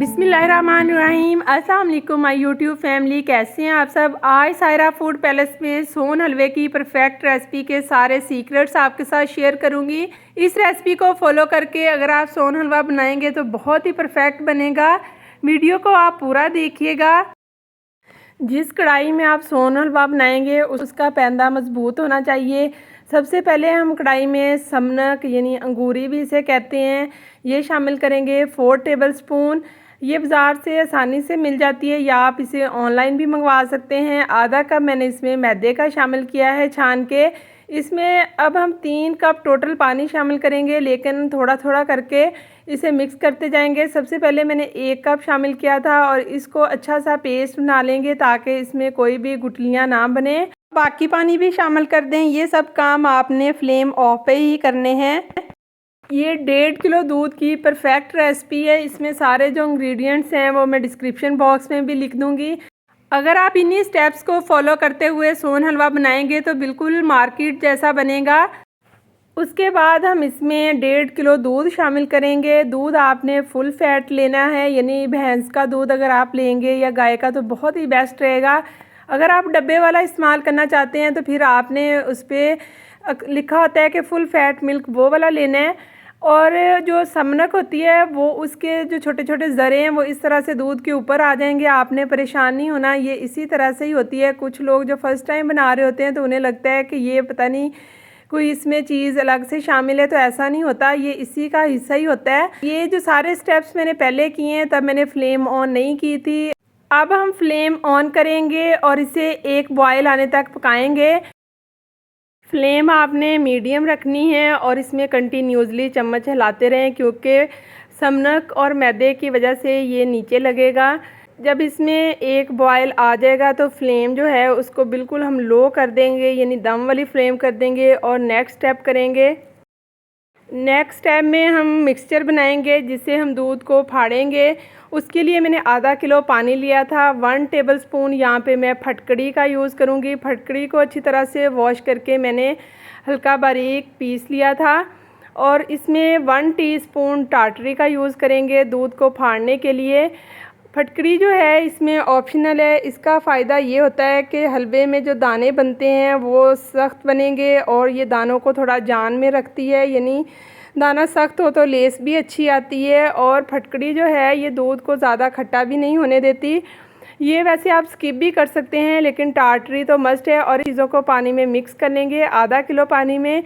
बिस्मिल्लाहिर्रहमानिर्रहीम। अस्सलाम वालेकुम माय यूट्यूब फैमिली, कैसे हैं आप सब। आज सायरा फूड पैलेस में सोन हलवे की परफेक्ट रेसिपी के सारे सीक्रेट्स आपके साथ शेयर करूंगी। इस रेसिपी को फॉलो करके अगर आप सोन हलवा बनाएंगे तो बहुत ही परफेक्ट बनेगा। वीडियो को आप पूरा देखिएगा। जिस कढ़ाई में आप सोन हलवा बनाएंगे उसका पैंदा मजबूत होना चाहिए। सबसे पहले हम कढ़ाई में समनक यानी अंगूरी भी इसे कहते हैं, ये शामिल करेंगे 4 टेबलस्पून। ये बाज़ार से आसानी से मिल जाती है या आप इसे ऑनलाइन भी मंगवा सकते हैं। आधा कप मैंने इसमें मैदे का शामिल किया है छान के। इसमें अब हम 3 कप टोटल पानी शामिल करेंगे, लेकिन थोड़ा थोड़ा करके इसे मिक्स करते जाएंगे। सबसे पहले मैंने 1 कप शामिल किया था और इसको अच्छा सा पेस्ट बना लेंगे ताकि इसमें कोई भी गुठलियाँ ना बने। बाकी पानी भी शामिल कर दें। ये सब काम आपने फ्लेम ऑफ पे ही करने हैं। ये 1.5 किलो दूध की परफेक्ट रेसिपी है। इसमें सारे जो इंग्रेडिएंट्स हैं वो मैं डिस्क्रिप्शन बॉक्स में भी लिख दूंगी। अगर आप इन्हीं स्टेप्स को फॉलो करते हुए सोन हलवा बनाएंगे तो बिल्कुल मार्केट जैसा बनेगा। उसके बाद हम इसमें 1.5 किलो दूध शामिल करेंगे। दूध आपने फुल फैट लेना है, यानी भैंस का दूध अगर आप लेंगे या गाय का तो बहुत ही बेस्ट रहेगा। अगर आप डब्बे वाला इस्तेमाल करना चाहते हैं तो फिर आपने उस पर लिखा होता है कि फुल फैट मिल्क, वो वाला लेना है। और जो समनक होती है वो उसके जो छोटे छोटे ज़रे हैं वो इस तरह से दूध के ऊपर आ जाएंगे। आपने परेशान नहीं होना, ये इसी तरह से ही होती है। कुछ लोग जो फर्स्ट टाइम बना रहे होते हैं तो उन्हें लगता है कि ये पता नहीं कोई इसमें चीज़ अलग से शामिल है, तो ऐसा नहीं होता, ये इसी का हिस्सा ही होता है। ये जो सारे स्टेप्स मैंने पहले किए हैं तब मैंने फ्लेम ऑन नहीं की थी। अब हम फ्लेम ऑन करेंगे और इसे एक बॉयल आने तक पकाएंगे। फ्लेम आपने मीडियम रखनी है और इसमें कंटिन्यूसली चम्मच हिलाते रहें, क्योंकि समनक और मैदे की वजह से ये नीचे लगेगा। जब इसमें एक बॉयल आ जाएगा तो फ्लेम जो है उसको बिल्कुल हम लो कर देंगे, यानी दम वाली फ्लेम कर देंगे। और नेक्स्ट स्टेप करेंगे। नेक्स्ट स्टेप में हम मिक्सचर बनाएंगे जिससे हम दूध को फाड़ेंगे। उसके लिए मैंने आधा किलो पानी लिया था। 1 टेबलस्पून यहाँ पे मैं फटकड़ी का यूज़ करूँगी। फटकड़ी को अच्छी तरह से वॉश करके मैंने हल्का बारीक पीस लिया था। और इसमें 1 टीस्पून टाटरी का यूज़ करेंगे दूध को फाड़ने के लिए। फटकड़ी जो है इसमें ऑप्शनल है। इसका फ़ायदा ये होता है कि हलवे में जो दाने बनते हैं वो सख्त बनेंगे और ये दानों को थोड़ा जान में रखती है, यानी दाना सख्त हो तो लेस भी अच्छी आती है। और फटकड़ी जो है ये दूध को ज़्यादा खट्टा भी नहीं होने देती। ये वैसे आप स्किप भी कर सकते हैं, लेकिन टाटरी तो मस्ट है। और चीज़ों को पानी में मिक्स कर लेंगे, आधा किलो पानी में।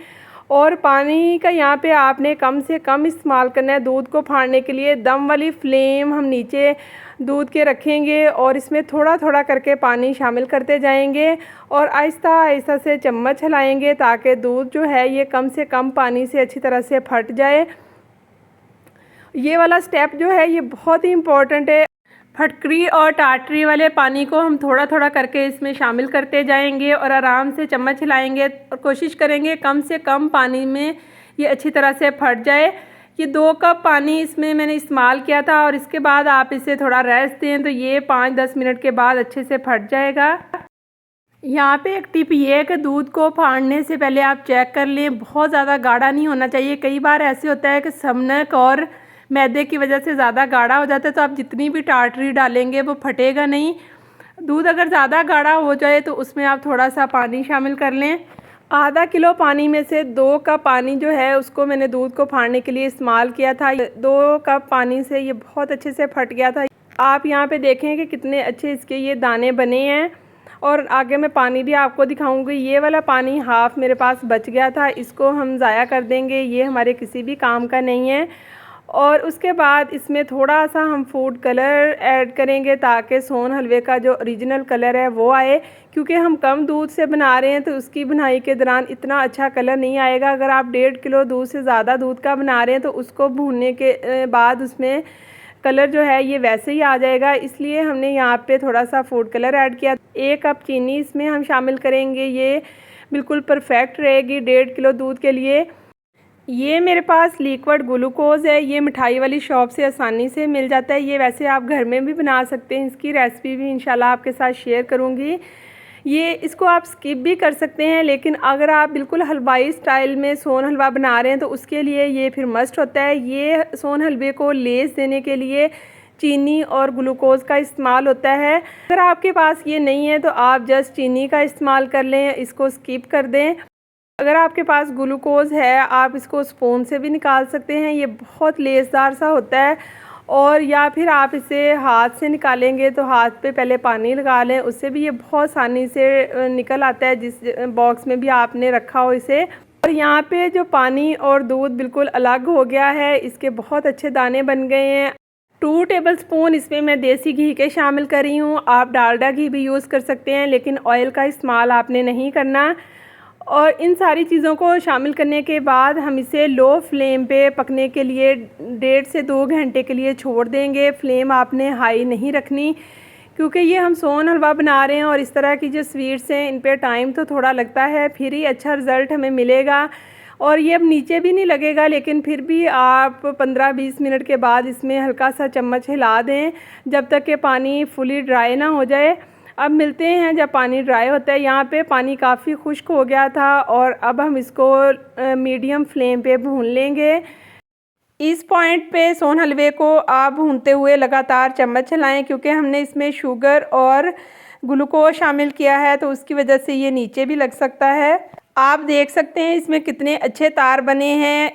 और पानी का यहाँ पे आपने कम से कम इस्तेमाल करना है दूध को फाड़ने के लिए। दम वाली फ्लेम हम नीचे दूध के रखेंगे और इसमें थोड़ा थोड़ा करके पानी शामिल करते जाएंगे और आहिस्ता आहिस्ता से चम्मच हिलाएंगे ताकि दूध जो है ये कम से कम पानी से अच्छी तरह से फट जाए। ये वाला स्टेप जो है ये बहुत ही इम्पोर्टेंट है। फटकरी और टाटरी वाले पानी को हम थोड़ा थोड़ा करके इसमें शामिल करते जाएंगे और आराम से चम्मच हिलाएंगे और कोशिश करेंगे कम से कम पानी में ये अच्छी तरह से फट जाए। ये 2 कप पानी इसमें मैंने इस्तेमाल किया था और इसके बाद आप इसे थोड़ा रेस्ट दें तो ये 5-10 मिनट के बाद अच्छे से फट जाएगा। यहाँ पे एक टिप ये है कि दूध को फाड़ने से पहले आप चेक कर लें, बहुत ज़्यादा गाढ़ा नहीं होना चाहिए। कई बार ऐसे होता है कि समनक और मैदे की वजह से ज़्यादा गाढ़ा हो जाता है तो आप जितनी भी टाटरी डालेंगे वो फटेगा नहीं। दूध अगर ज़्यादा गाढ़ा हो जाए तो उसमें आप थोड़ा सा पानी शामिल कर लें। आधा किलो पानी में से 2 कप पानी जो है उसको मैंने दूध को फाड़ने के लिए इस्तेमाल किया था। 2 कप पानी से ये बहुत अच्छे से फट गया था। आप यहाँ पे देखें कि कितने अच्छे इसके ये दाने बने हैं। और आगे मैं पानी भी आपको दिखाऊंगी। ये वाला पानी हाफ़ मेरे पास बच गया था, इसको हम ज़ाया कर देंगे, ये हमारे किसी भी काम का नहीं है। और उसके बाद इसमें थोड़ा सा हम फूड कलर ऐड करेंगे ताकि सोन हलवे का जो ओरिजिनल कलर है वो आए। क्योंकि हम कम दूध से बना रहे हैं तो उसकी बुनाई के दौरान इतना अच्छा कलर नहीं आएगा। अगर आप 1.5 किलो दूध से ज़्यादा दूध का बना रहे हैं तो उसको भूनने के बाद उसमें कलर जो है ये वैसे ही आ जाएगा। इसलिए हमने यहाँ पे थोड़ा सा फूड कलर ऐड किया। 1 कप चीनी इसमें हम शामिल करेंगे, ये बिल्कुल परफेक्ट रहेगी 1.5 किलो दूध के लिए। ये मेरे पास लिक्विड ग्लूकोज़ है, ये मिठाई वाली शॉप से आसानी से मिल जाता है। ये वैसे आप घर में भी बना सकते हैं, इसकी रेसिपी भी इंशाल्लाह आपके साथ शेयर करूँगी। ये इसको आप स्किप भी कर सकते हैं, लेकिन अगर आप बिल्कुल हलवाई स्टाइल में सोन हलवा बना रहे हैं तो उसके लिए ये फिर मस्ट होता है। ये सोन हलवे को लेस देने के लिए चीनी और ग्लूकोज़ का इस्तेमाल होता है। अगर आपके पास ये नहीं है तो आप जस्ट चीनी का इस्तेमाल कर लें, इसको स्किप कर दें। अगर आपके पास ग्लूकोज़ है आप इसको स्पून से भी निकाल सकते हैं, ये बहुत लेसदार सा होता है। और या फिर आप इसे हाथ से निकालेंगे तो हाथ पे पहले पानी लगा लें, उससे भी ये बहुत आसानी से निकल आता है, जिस बॉक्स में भी आपने रखा हो इसे। और यहाँ पे जो पानी और दूध बिल्कुल अलग हो गया है, इसके बहुत अच्छे दाने बन गए हैं। 2 टेबलस्पून इसमें मैं देसी घी के शामिल कर रही हूँ। आप डालडा घी भी यूज़ कर सकते हैं, लेकिन ऑयल का इस्तेमाल आपने नहीं करना। और इन सारी चीज़ों को शामिल करने के बाद हम इसे लो फ्लेम पे पकने के लिए 1.5 से 2 घंटे के लिए छोड़ देंगे। फ्लेम आपने हाई नहीं रखनी, क्योंकि ये हम सोन हलवा बना रहे हैं और इस तरह की जो स्वीट्स हैं इन पे टाइम तो थोड़ा लगता है, फिर ही अच्छा रिज़ल्ट हमें मिलेगा। और ये अब नीचे भी नहीं लगेगा, लेकिन फिर भी आप 15-20 मिनट के बाद इसमें हल्का सा चम्मच हिला दें, जब तक कि पानी फुली ड्राई ना हो जाए। अब मिलते हैं जब पानी ड्राई होता है। यहाँ पे पानी काफ़ी खुश्क हो गया था और अब हम इसको मीडियम फ्लेम पे भून लेंगे। इस पॉइंट पे सोन हलवे को आप भूनते हुए लगातार चम्मच चलाएं, क्योंकि हमने इसमें शुगर और ग्लूकोज शामिल किया है, तो उसकी वजह से ये नीचे भी लग सकता है। आप देख सकते हैं इसमें कितने अच्छे तार बने हैं।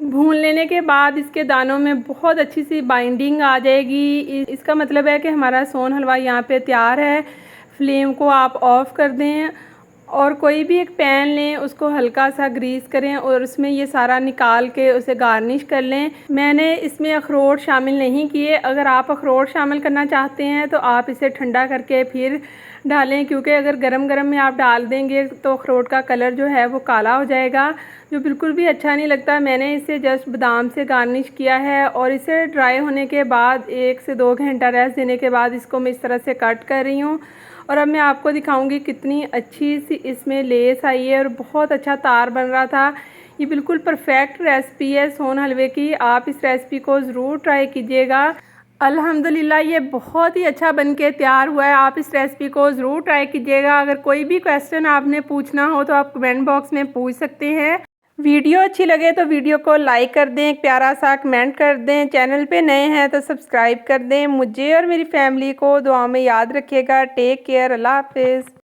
भून लेने के बाद इसके दानों में बहुत अच्छी सी बाइंडिंग आ जाएगी। इसका मतलब है कि हमारा सोन हलवा यहाँ पे तैयार है। फ्लेम को आप ऑफ़ कर दें और कोई भी एक पैन लें, उसको हल्का सा ग्रीस करें और उसमें ये सारा निकाल के उसे गार्निश कर लें। मैंने इसमें अखरोट शामिल नहीं किए। अगर आप अखरोट शामिल करना चाहते हैं तो आप इसे ठंडा करके फिर डालें, क्योंकि अगर गरम गरम में आप डाल देंगे तो अखरोट का कलर जो है वो काला हो जाएगा, जो बिल्कुल भी अच्छा नहीं लगता। मैंने इसे जस्ट बादाम से गार्निश किया है और इसे ड्राई होने के बाद 1 से 2 घंटा रेस्ट देने के बाद इसको मैं इस तरह से कट कर रही हूँ। और अब मैं आपको दिखाऊंगी कितनी अच्छी सी इसमें लेस आई है और बहुत अच्छा तार बन रहा था। ये बिल्कुल परफेक्ट रेसिपी है सोन हलवे की। आप इस रेसिपी को ज़रूर ट्राई कीजिएगा। अल्हम्दुलिल्लाह ये बहुत ही अच्छा बनके तैयार हुआ है। आप इस रेसिपी को ज़रूर ट्राई कीजिएगा। अगर कोई भी क्वेश्चन आपने पूछना हो तो आप कमेंट बॉक्स में पूछ सकते हैं। वीडियो अच्छी लगे तो वीडियो को लाइक कर दें, एक प्यारा सा कमेंट कर दें। चैनल पे नए हैं तो सब्सक्राइब कर दें। मुझे और मेरी फैमिली को दुआ में याद रखिएगा। Take care. अल्लाह हाफिज़।